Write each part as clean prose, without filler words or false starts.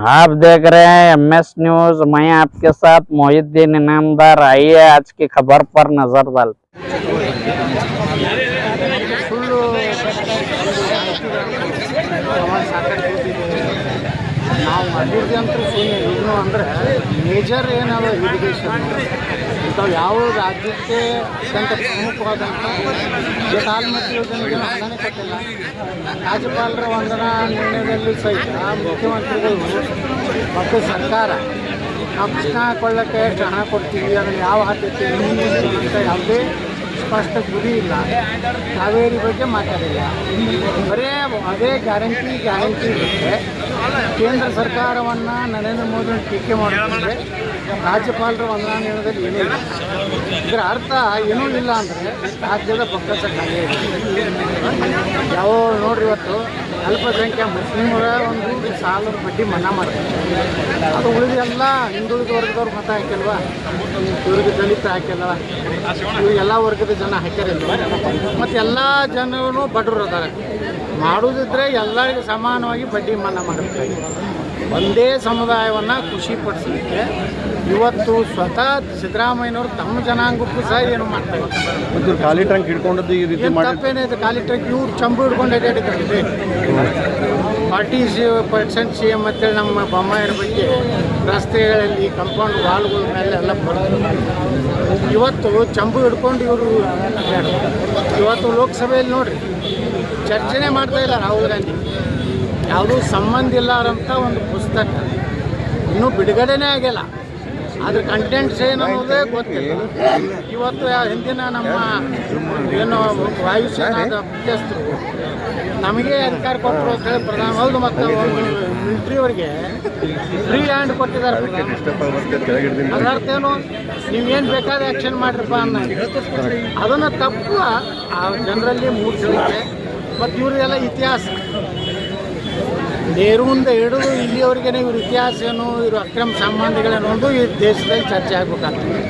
आप देख रहे हैं MS न्यूज। मैं आपके साथ मोहिद्दीन इनामदार। आइए आज की खबर पर नजर डालते। ಸುಳ್ಳು ನಾವು ಅಭಿವೃದ್ಧಿ ಅಂತ ಸುಮ್ಮನೆ ಏನು ಅಂದರೆ ಮೇಜರ್ ಏನದ ಇರಿಗೇಷನ್ ಇಂಥವು ಯಾವ ರಾಜ್ಯಕ್ಕೆ ಅತ್ಯಂತ ಪ್ರಮುಖವಾದಂಥ ಕಾಲ್ಮಟ್ಟಿ ಯೋಜನೆಗೆ ಅನುದಾನ ಕೊಟ್ಟಿಲ್ಲ. ರಾಜ್ಯಪಾಲರ ವಂದನಾ ನಿರ್ಣಯದಲ್ಲಿ ಸಹಿತ ಮುಖ್ಯಮಂತ್ರಿಗಳು ಮತ್ತು ಸರ್ಕಾರ ನಾವು ಕೃಷ್ಣ ಹಾಕೊಳ್ಳೋಕ್ಕೆ ಎಷ್ಟು ಹಣ ಕೊಡ್ತೀವಿ ಅದನ್ನು ಯಾವ ಆದ್ಯತೆ ಅಂತ ಯಾವುದೇ ಸ್ಪಷ್ಟ ಗುರಿ ಇಲ್ಲ. ಕಾವೇರಿ ಬಗ್ಗೆ ಮಾತಾಡಿಲ್ಲ, ಬರೇ ಅದೇ ಗ್ಯಾರಂಟಿ ಇರುತ್ತೆ. ಕೇಂದ್ರ ಸರ್ಕಾರವನ್ನು ನರೇಂದ್ರ ಮೋದಿ ಟೀಕೆ ಮಾಡಿದ್ರೆ ರಾಜ್ಯಪಾಲರ ವಂದನಾ ನಿರ್ಣಯದಲ್ಲಿ ಏನೂ ಇಲ್ಲ. ಇದರ ಅರ್ಥ ಏನೂ ಇಲ್ಲ ಅಂದರೆ ರಾಜ್ಯದ ಬೊಕ್ಕಸ ಖಾಲಿ ಇದೆ. ಯಾವ ನೋಡ್ರಿ, ಇವತ್ತು ಅಲ್ಪಸಂಖ್ಯಾ ಮುಸ್ಲಿಮರ ಒಂದು ಸಾಲದ ಬಡ್ಡಿ ಮನ್ನಾ ಮಾಡ್ತಾರೆ. ಅದು ಉಳಿದೆಲ್ಲ ಹಿಂದುಳಿದ ವರ್ಗದವ್ರು ಮತ ಹಾಕಿಲ್ವಾ, ಇವ್ರಿಗೆ ದಲಿತ ಹಾಕಿಲ್ಲ, ಇವ್ರಿಗೆಲ್ಲ ವರ್ಗದ ಜನ ಹಾಕ್ಯಾರಿಲ್ವ. ಮತ್ತು ಎಲ್ಲ ಜನರು ಬಡವರು ಅದಾರೆ. ಮಾಡೋದಿದ್ರೆ ಎಲ್ಲರಿಗೂ ಸಮಾನವಾಗಿ ಬಡ್ಡಿ ಮನ್ನಾ ಮಾಡಬೇಕಾಗಿ ಒಂದೇ ಸಮುದಾಯವನ್ನು ಖುಷಿಪಡಿಸಲಿಕ್ಕೆ ಇವತ್ತು ಸ್ವತಃ ಸಿದ್ದರಾಮಯ್ಯನವರು ತಮ್ಮ ಜನಾಂಗಕ್ಕೂ ಸಹ ಏನು ಮಾಡ್ತಾರೆ. ಮತ್ತು ಖಾಲಿ ಟ್ಯಾಂಕ್ ಹಿಡ್ಕೊಂಡದ್ದು ಈ ರೀತಿ ತಪ್ಪೇನೈತೆ? ಖಾಲಿ ಟ್ಯಾಂಕ್ ಇವ್ರು ಚಂಬು ಹಿಡ್ಕೊಂಡು ಅಡ್ಡಾಡಿದ್ರೆ 40% CM ಅಂತೇಳಿ ನಮ್ಮ ಬೊಮ್ಮಾಯಿರ ಬಗ್ಗೆ ರಸ್ತೆಗಳಲ್ಲಿ ಕಂಪೌಂಡ್ ವಾಲ್ಗಳ ಮೇಲೆ ಎಲ್ಲ ಬರೋದು. ಇವತ್ತು ಚಂಬು ಹಿಡ್ಕೊಂಡು ಇವರು ಇವತ್ತು ಲೋಕಸಭೆಯಲ್ಲಿ ನೋಡ್ರಿ ಚರ್ಚೆನೇ ಮಾಡ್ತಾ ಇಲ್ಲ ರಾಹುಲ್ ಗಾಂಧಿ. ಯಾವುದೂ ಸಂಬಂಧ ಇಲ್ಲಾರಂಥ ಒಂದು ಪುಸ್ತಕ ಇನ್ನೂ ಬಿಡುಗಡೆನೇ ಆಗಿಲ್ಲ. ಅದ್ರ ಕಂಟೆಂಟ್ಸ್ ಏನು ಅನ್ನೋದೇ ಗೊತ್ತಿಲ್ಲ. ಇವತ್ತು ಹಿಂದಿನ ನಮ್ಮ ಏನು ವಾಯುಸೇನಾದ ಮುಖ್ಯಸ್ಥರು ನಮಗೆ ಅಧಿಕಾರ ಕೊಟ್ಟರು ಅಂತ ಹೇಳಿ ಪ್ರಧಾನ ಹೌದು, ಮತ್ತು ಮಿಲಿಟ್ರಿಯವರಿಗೆ ಫ್ರೀ ಹ್ಯಾಂಡ್ ಕೊಟ್ಟಿದ್ದಾರೆ. ಅದರ ಅರ್ಥ ಏನು? ನೀವೇನು ಬೇಕಾದ ಆ್ಯಕ್ಷನ್ ಮಾಡಿರಪ್ಪ ಅನ್ನೋ ಅದನ್ನು ತಪ್ಪು ಆ ಜನರಲ್ಲಿ ಮೂಡಿಸಲಿಕ್ಕೆ. ಮತ್ತು ಇವ್ರದೆಲ್ಲ ಇತಿಹಾಸ ನೆಹರುವಿಂದ ಹಿಡಿದು ಇಲ್ಲಿಯವರೆಗೇ ಇವ್ರ ಇತಿಹಾಸ ಏನು, ಇವರು ಅಕ್ರಮ ಸಂಬಂಧಿಗಳೇನು ಒಂದು ಈ ದೇಶದಲ್ಲಿ ಚರ್ಚೆ ಆಗಬೇಕಾಗ್ತದೆ.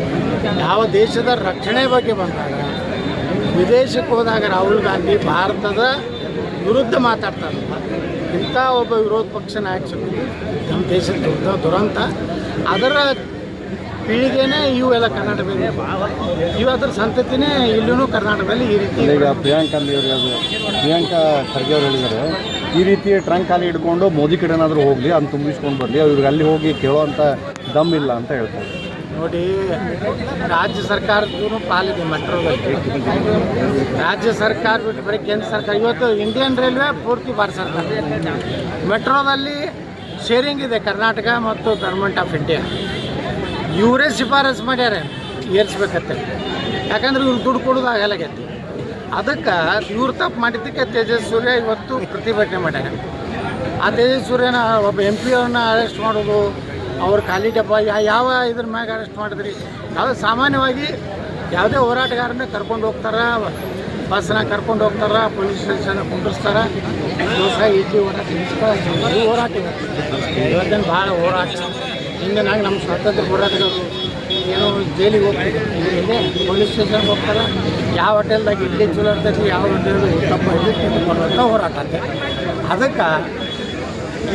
ಯಾವ ದೇಶದ ರಕ್ಷಣೆ ಬಗ್ಗೆ ಬಂದಾಗ ವಿದೇಶಕ್ಕೆ ಹೋದಾಗ ರಾಹುಲ್ ಗಾಂಧಿ ಭಾರತದ ವಿರುದ್ಧ ಮಾತಾಡ್ತಾರೆ. ಇಂಥ ಒಬ್ಬ ವಿರೋಧ ಪಕ್ಷ ನಾಯಕರು ನಮ್ಮ ದೇಶದ ದುರಂತ. ಅದರ ಪೀಳಿಗೆನೇ ಇವೆಲ್ಲ ಕರ್ನಾಟಕದಲ್ಲಿ ಅದರ ಸಂತತಿನೇ ಇಲ್ಲೂ ಕರ್ನಾಟಕದಲ್ಲಿ ಈ ರೀತಿ. ಈಗ ಪ್ರಿಯಾಂಕಾ ಖರ್ಗೆ ಅವರು ಹೇಳಿದ್ದಾರೆ, ಈ ರೀತಿ ಟ್ರಂಕ್ ಖಾಲಿ ಹಿಡ್ಕೊಂಡು ಮೋದಿ ಕಡೆ ಏನಾದರೂ ಹೋಗಲಿ ಅಂತ ತುಂಬಿಸ್ಕೊಂಡು ಬರಲಿ, ಅವ್ರಿಗೆ ಅಲ್ಲಿ ಹೋಗಿ ಕೇಳೋವಂಥ ದಮ್ ಇಲ್ಲ ಅಂತ ಹೇಳ್ತಾರೆ. ನೋಡಿ, ರಾಜ್ಯ ಸರ್ಕಾರದೂ ಪಾಲಿದೆ ಮೆಟ್ರೋದಲ್ಲಿ. ರಾಜ್ಯ ಸರ್ಕಾರ ಬಿಟ್ಟು ಬರೀ ಕೇಂದ್ರ ಸರ್ಕಾರ. ಇವತ್ತು ಇಂಡಿಯನ್ ರೈಲ್ವೆ ಪೂರ್ತಿ ಭಾರತ ಸರ್ಕಾರ. ಮೆಟ್ರೋದಲ್ಲಿ ಶೇರಿಂಗ್ ಇದೆ ಕರ್ನಾಟಕ ಮತ್ತು ಗೌರ್ಮೆಂಟ್ ಆಫ್ ಇಂಡಿಯಾ. ಇವರೇ ಶಿಫಾರಸು ಮಾಡ್ಯಾರ ಏರಿಸ್ಬೇಕಂತ. ಯಾಕಂದ್ರೆ ಇವ್ರು ದುಡ್ಡು ಕೊಡೋದು ಆಗಲಾಗೈತಿ. ಅದಕ್ಕೆ ಇವ್ರು ತಪ್ಪು ಮಾಡಿದ್ದಕ್ಕೆ ತೇಜಸ್ ಸೂರ್ಯ ಇವತ್ತು ಪ್ರತಿಭಟನೆ ಮಾಡ್ಯಾರ. ಆ ತೇಜಸ್ ಸೂರ್ಯನ ಒಬ್ಬ MP ಅವ್ರನ್ನ ಅರೆಸ್ಟ್ ಮಾಡೋದು, ಅವ್ರ ಖಾಲಿ ಡಬ್ಬ ಯಾವ ಇದ್ರ ಮ್ಯಾಗ ಅರೆಸ್ಟ್ ಮಾಡಿದ್ರಿ? ಯಾವುದೇ ಸಾಮಾನ್ಯವಾಗಿ ಯಾವುದೇ ಹೋರಾಟಗಾರನೇ ಕರ್ಕೊಂಡು ಹೋಗ್ತಾರೆ, ಬಸ್ನಾಗ ಕರ್ಕೊಂಡು ಹೋಗ್ತಾರೆ, ಪೊಲೀಸ್ ಸ್ಟೇಷನ್ ಕುಂಡಿಸ್ತಾರೆ. ದೋಸ ಇಡ್ಲಿ ಹೋರಾಟ ಹೋರಾಟ ಇವತ್ತೇನು ಭಾಳ ಹೋರಾಟ. ಹಿಂದಿನಾಗ ನಮ್ಮ ಸ್ವಾತಂತ್ರ್ಯ ಹೋರಾಟಗಾರರು ಏನು ಜೈಲಿಗೆ ಹೋಗ್ತಾರೆ, ಇಲ್ಲೇ ಪೊಲೀಸ್ ಸ್ಟೇಷನ್ಗೆ ಹೋಗ್ತಾರೆ. ಯಾವ ಹೋಟೆಲ್ದಾಗ ಇಡ್ಲಿ ಚಲೋ ಇರ್ತೈತಿ, ಯಾವ ಹೋಟೆಲ್ ತಪ್ಪ ಇಡ್ಲಿ ಹೋರಾಟ ಅಂತ. ಅದಕ್ಕೆ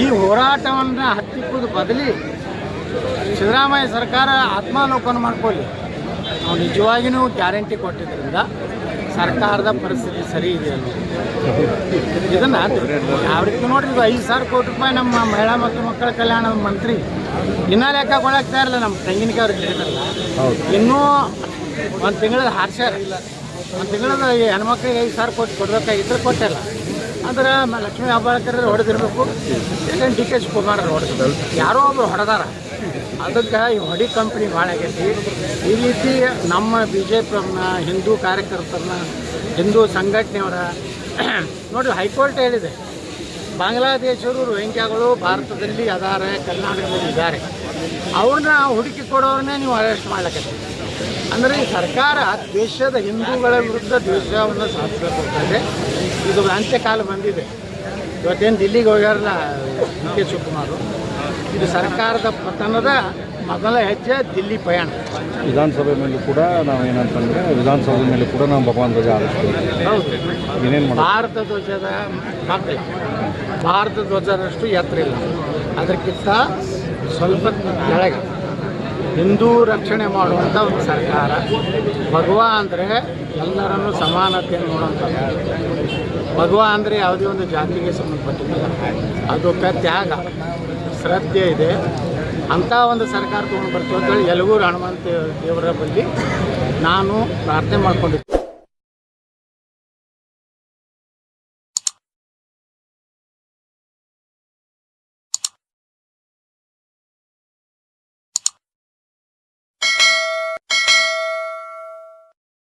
ಈ ಹೋರಾಟವನ್ನು ಹತ್ತಿಕ್ಕುವುದು ಬದಲಿ ಸಿದ್ದರಾಮಯ್ಯ ಸರ್ಕಾರ ಆತ್ಮಾವಲೋಕನ ಮಾಡ್ಕೊಳ್ಳಿ. ನಾವು ನಿಜವಾಗಿಯೂ ಗ್ಯಾರಂಟಿ ಕೊಟ್ಟಿದ್ದರಿಂದ ಸರ್ಕಾರದ ಪರಿಸ್ಥಿತಿ ಸರಿ ಇದೆ ಅಲ್ಲ. ಇದನ್ನು ಯಾವ ರೀತಿ ನೋಡ್ರಿ, ಇದು 5,000 ಕೋಟಿ ರೂಪಾಯಿ ನಮ್ಮ ಮಹಿಳಾ ಮತ್ತು ಮಕ್ಕಳ ಕಲ್ಯಾಣದ ಮಂತ್ರಿ ಇನ್ನೂ ಲೆಕ್ಕ ಕೊಡಾಕ್ತಾ ಇರಲ್ಲ. ನಮ್ಮ ತೆಂಗಿನಕಾಯಿ ಅವ್ರಿಗೆ ಹೇಳಿದ್ರಲ್ಲ, ಇನ್ನೂ ಒಂದು ತಿಂಗಳದ ಹಾರ್ಸ್ಯಾರ. ಒಂದು ತಿಂಗಳದ ಹೆಣ್ಮಕ್ಳಿಗೆ 5,000 ಕೋಟಿ ಕೊಡಬೇಕಾಗಿದ್ರೆ ಕೊಟ್ಟಿಲ್ಲ. ಅಂದ್ರೆ ಲಕ್ಷ್ಮೀ ಹೆಬ್ಬಾಳ್ಕರ್ ಹೊಡೆದಿರಬೇಕು, DK ಶಿವಕುಮಾರ್ ಹೊಡೆದ್ರು, ಯಾರೋ ಒಬ್ರು ಹೊಡೆದಾರ. ಅದಕ್ಕೆ ಈ ಹೊಡಿ ಕಂಪ್ನಿ ಭಾಳ ಆಗೈತಿ. ಈ ರೀತಿ ನಮ್ಮ BJP ಅವ್ರನ್ನ, ಹಿಂದೂ ಕಾರ್ಯಕರ್ತರನ್ನ, ಹಿಂದೂ ಸಂಘಟನೆಯವರ ನೋಡಿ ಹೈಕೋರ್ಟ್ ಹೇಳಿದೆ, ಬಾಂಗ್ಲಾದೇಶರು ರೋಹಿಂಗ್ಯಾಗಳು ಭಾರತದಲ್ಲಿ ಅದಾರೆ, ಕರ್ನಾಟಕದಲ್ಲಿ ಇದ್ದಾರೆ, ಅವ್ರನ್ನ ಹುಡುಕಿ ಕೊಡೋರನ್ನೇ ನೀವು ಅರೆಸ್ಟ್ ಮಾಡ್ಲಿಕ್ಕೆ. ಅಂದರೆ ಈ ಸರ್ಕಾರ ದೇಶದ ಹಿಂದೂಗಳ ವಿರುದ್ಧ ದ್ವೇಷವನ್ನು ಸಾಧಿಸಬೇಕಾದ್ರೆ ಇದು ಅಂತ್ಯಕಾಲ ಬಂದಿದೆ. ಇವತ್ತೇನು ದಿಲ್ಲಿಗೆ ಹೋಗ್ಯಾರಲ್ಲ DK ಶಿವಕುಮಾರ್, ಇದು ಸರ್ಕಾರದ ಪತನದ ಮೊದಲ ಹೆಜ್ಜೆ ದಿಲ್ಲಿ ಪಯಣ. ವಿಧಾನಸಭೆ ಮೇಲೂ ಕೂಡ ನಾವೇನಂತಂದರೆ ವಿಧಾನಸಭೆ ಮೇಲೆ ಕೂಡ ನಾವು ಭಗವಾನ್ ಧ್ವಜ ಆರಿಸ್ತೀವಿ. ಹೌದು, ಭಾರತ ಧ್ವಜದ ಮಕ್ಕಳು ಭಾರತ ಧ್ವಜದಷ್ಟು ಎತ್ತರ ಇಲ್ಲ, ಅದಕ್ಕಿಂತ ಸ್ವಲ್ಪ ಕೆಳಗೆ ಹಿಂದೂ ರಕ್ಷಣೆ ಮಾಡುವಂಥ ಒಂದು ಸರ್ಕಾರ. ಭಗವಾ ಅಂದರೆ ಎಲ್ಲರನ್ನು ಸಮಾನತೆಯನ್ನು ನೋಡುವಂಥದ್ದು. ಭಗವಾ ಅಂದರೆ ಯಾವುದೇ ಒಂದು ಜಾತಿಗೆ ಸಂಬಂಧಪಟ್ಟಿಲ್ಲ, ಅದಕ್ಕೆ ತ್ಯಾಗ ಶ್ರದ್ಧೆ ಇದೆ. ಅಂಥ ಒಂದು ಸರ್ಕಾರ ತೊಗೊಂಡು ಬರ್ತೀವಿ ಅಂತೇಳಿ ಯಲಗೂರು ಹನುಮಂತ ದೇವರ ಬಳಿ ನಾನು ಪ್ರಾರ್ಥನೆ ಮಾಡ್ಕೊಂಡಿದ್ದೆ.